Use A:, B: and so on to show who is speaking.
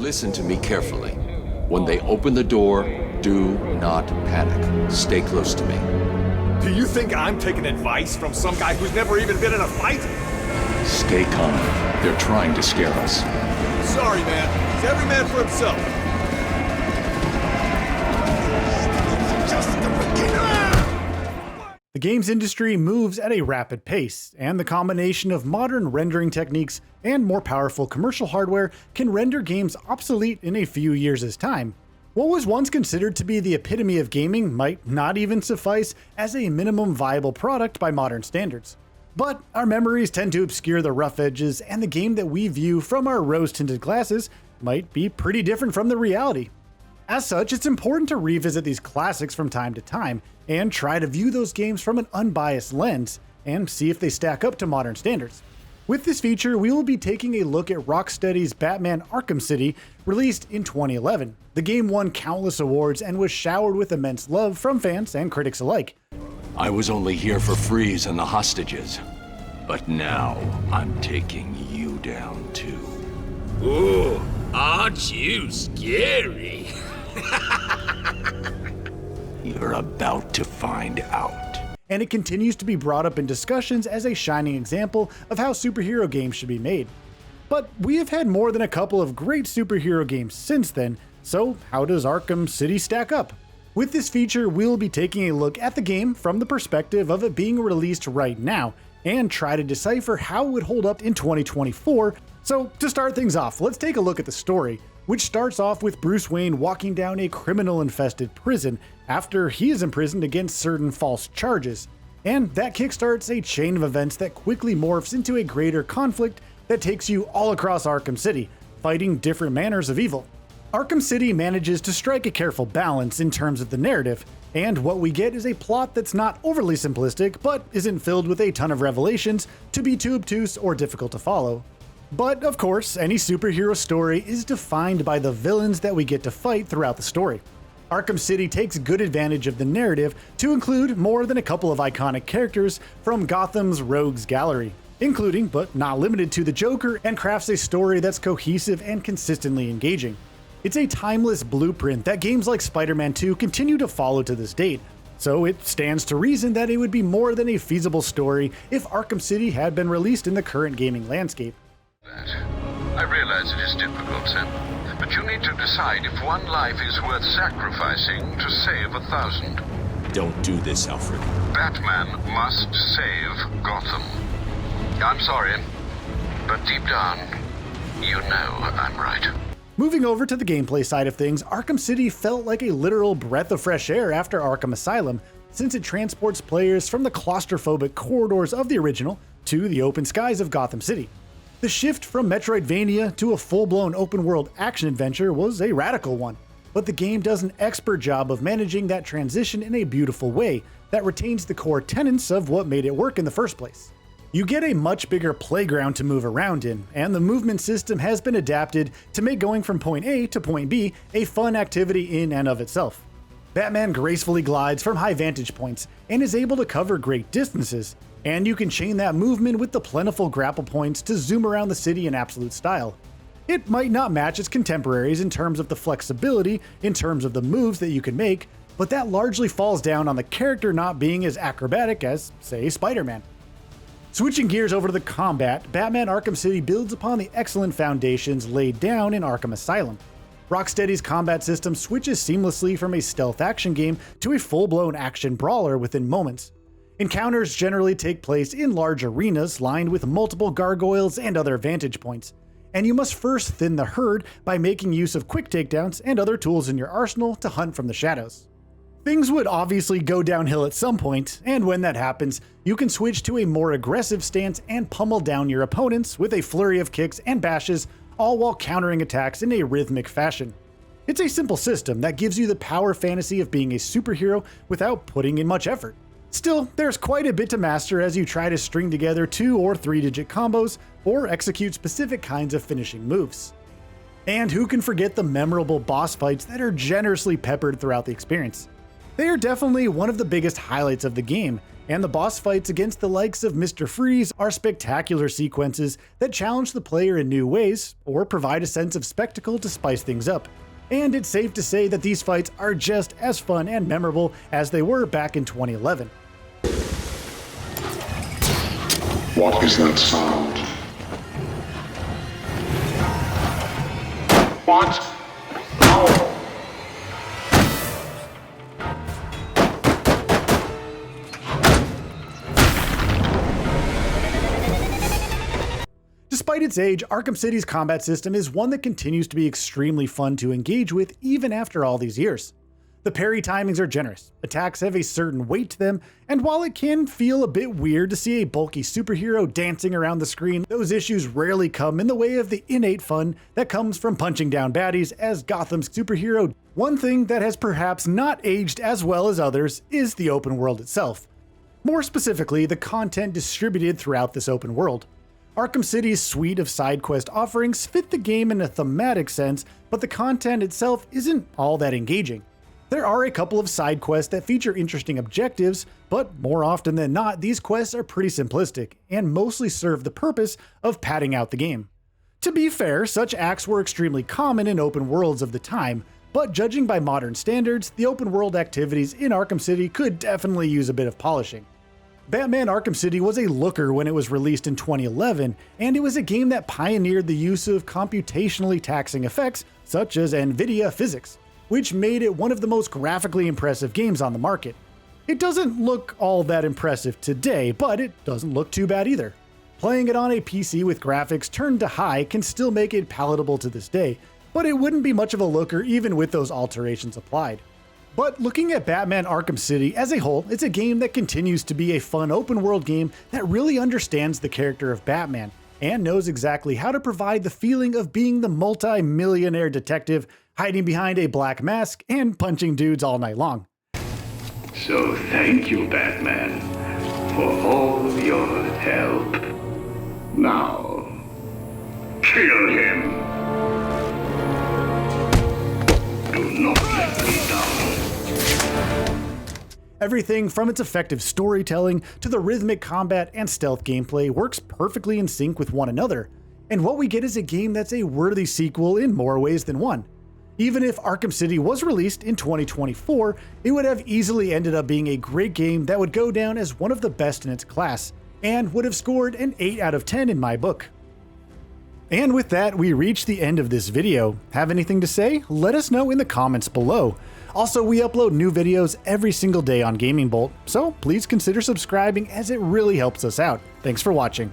A: Listen to me carefully. When they open the door, do not panic. Stay close to me.
B: Do you think I'm taking advice from some guy who's never even been in a fight?
C: Stay calm. They're trying to scare us.
B: Sorry, man. It's every man for himself.
D: The games industry moves at a rapid pace, and the combination of modern rendering techniques and more powerful commercial hardware can render games obsolete in a few years' time. What was once considered to be the epitome of gaming might not even suffice as a minimum viable product by modern standards. But our memories tend to obscure the rough edges, and the game that we view from our rose-tinted glasses might be pretty different from the reality. As such, it's important to revisit these classics from time to time and try to view those games from an unbiased lens and see if they stack up to modern standards. With this feature, we will be taking a look at Rocksteady's Batman Arkham City, released in 2011. The game won countless awards and was showered with immense love from fans and critics alike.
C: I was only here for Freeze and the hostages. But now, I'm taking you down too.
E: Ooh, aren't you scary?
C: You're about to find out.
D: And it continues to be brought up in discussions as a shining example of how superhero games should be made. But we have had more than a couple of great superhero games since then, so how does Arkham City stack up? With this feature, we'll be taking a look at the game from the perspective of it being released right now, and try to decipher how it would hold up in 2024. So to start things off, let's take a look at the story, which starts off with Bruce Wayne walking down a criminal-infested prison after he is imprisoned against certain false charges. And that kickstarts a chain of events that quickly morphs into a greater conflict that takes you all across Arkham City, fighting different manners of evil. Arkham City manages to strike a careful balance in terms of the narrative, and what we get is a plot that's not overly simplistic, but isn't filled with a ton of revelations to be too obtuse or difficult to follow. But of course, any superhero story is defined by the villains that we get to fight throughout the story. Arkham City takes good advantage of the narrative to include more than a couple of iconic characters from Gotham's rogues gallery, including but not limited to the Joker, and crafts a story that's cohesive and consistently engaging. It's a timeless blueprint that games like Spider-Man 2 continue to follow to this date, so it stands to reason that it would be more than a feasible story if Arkham City had been released in the current gaming landscape.
F: I realize it is difficult, Sam, but you need to decide if one life is worth sacrificing to save 1,000.
A: Don't do this, Alfred.
F: Batman must save Gotham. I'm sorry, but deep down, you know I'm right.
D: Moving over to the gameplay side of things, Arkham City felt like a literal breath of fresh air after Arkham Asylum, since it transports players from the claustrophobic corridors of the original to the open skies of Gotham City. The shift from Metroidvania to a full-blown open-world action-adventure was a radical one, but the game does an expert job of managing that transition in a beautiful way that retains the core tenets of what made it work in the first place. You get a much bigger playground to move around in, and the movement system has been adapted to make going from point A to point B a fun activity in and of itself. Batman gracefully glides from high vantage points and is able to cover great distances, and you can chain that movement with the plentiful grapple points to zoom around the city in absolute style. It might not match its contemporaries in terms of the flexibility in terms of the moves that you can make, but that largely falls down on the character not being as acrobatic as, say, Spider-Man. Switching gears over to the combat, Batman Arkham City builds upon the excellent foundations laid down in Arkham Asylum. Rocksteady's combat system switches seamlessly from a stealth action game to a full-blown action brawler within moments. Encounters generally take place in large arenas lined with multiple gargoyles and other vantage points, and you must first thin the herd by making use of quick takedowns and other tools in your arsenal to hunt from the shadows. Things would obviously go downhill at some point, and when that happens, you can switch to a more aggressive stance and pummel down your opponents with a flurry of kicks and bashes, all while countering attacks in a rhythmic fashion. It's a simple system that gives you the power fantasy of being a superhero without putting in much effort. Still, there's quite a bit to master as you try to string together 2 or 3-digit combos or execute specific kinds of finishing moves. And who can forget the memorable boss fights that are generously peppered throughout the experience? They are definitely one of the biggest highlights of the game, and the boss fights against the likes of Mr. Freeze are spectacular sequences that challenge the player in new ways, or provide a sense of spectacle to spice things up. And it's safe to say that these fights are just as fun and memorable as they were back in 2011.
G: What is that sound? What? How?
D: Despite its age, Arkham City's combat system is one that continues to be extremely fun to engage with even after all these years. The parry timings are generous, attacks have a certain weight to them, and while it can feel a bit weird to see a bulky superhero dancing around the screen, those issues rarely come in the way of the innate fun that comes from punching down baddies as Gotham's superhero. One thing that has perhaps not aged as well as others is the open world itself. More specifically, the content distributed throughout this open world. Arkham City's suite of side quest offerings fit the game in a thematic sense, but the content itself isn't all that engaging. There are a couple of side quests that feature interesting objectives, but more often than not, these quests are pretty simplistic and mostly serve the purpose of padding out the game. To be fair, such acts were extremely common in open worlds of the time, but judging by modern standards, the open world activities in Arkham City could definitely use a bit of polishing. Batman Arkham City was a looker when it was released in 2011, and it was a game that pioneered the use of computationally taxing effects such as NVIDIA physics, which made it one of the most graphically impressive games on the market. It doesn't look all that impressive today, but it doesn't look too bad either. Playing it on a PC with graphics turned to high can still make it palatable to this day, but it wouldn't be much of a looker even with those alterations applied. But looking at Batman Arkham City as a whole, it's a game that continues to be a fun open world game that really understands the character of Batman, and knows exactly how to provide the feeling of being the multi-millionaire detective hiding behind a black mask and punching dudes all night long.
H: So thank you, Batman, for all your help. Now, kill him. Do not let me down.
D: Everything from its effective storytelling to the rhythmic combat and stealth gameplay works perfectly in sync with one another, and what we get is a game that's a worthy sequel in more ways than one. Even if Arkham City was released in 2024, it would have easily ended up being a great game that would go down as one of the best in its class, and would have scored an 8 out of 10 in my book. And with that, we reach the end of this video. Have anything to say? Let us know in the comments below. Also, we upload new videos every single day on GamingBolt, so please consider subscribing as it really helps us out. Thanks for watching.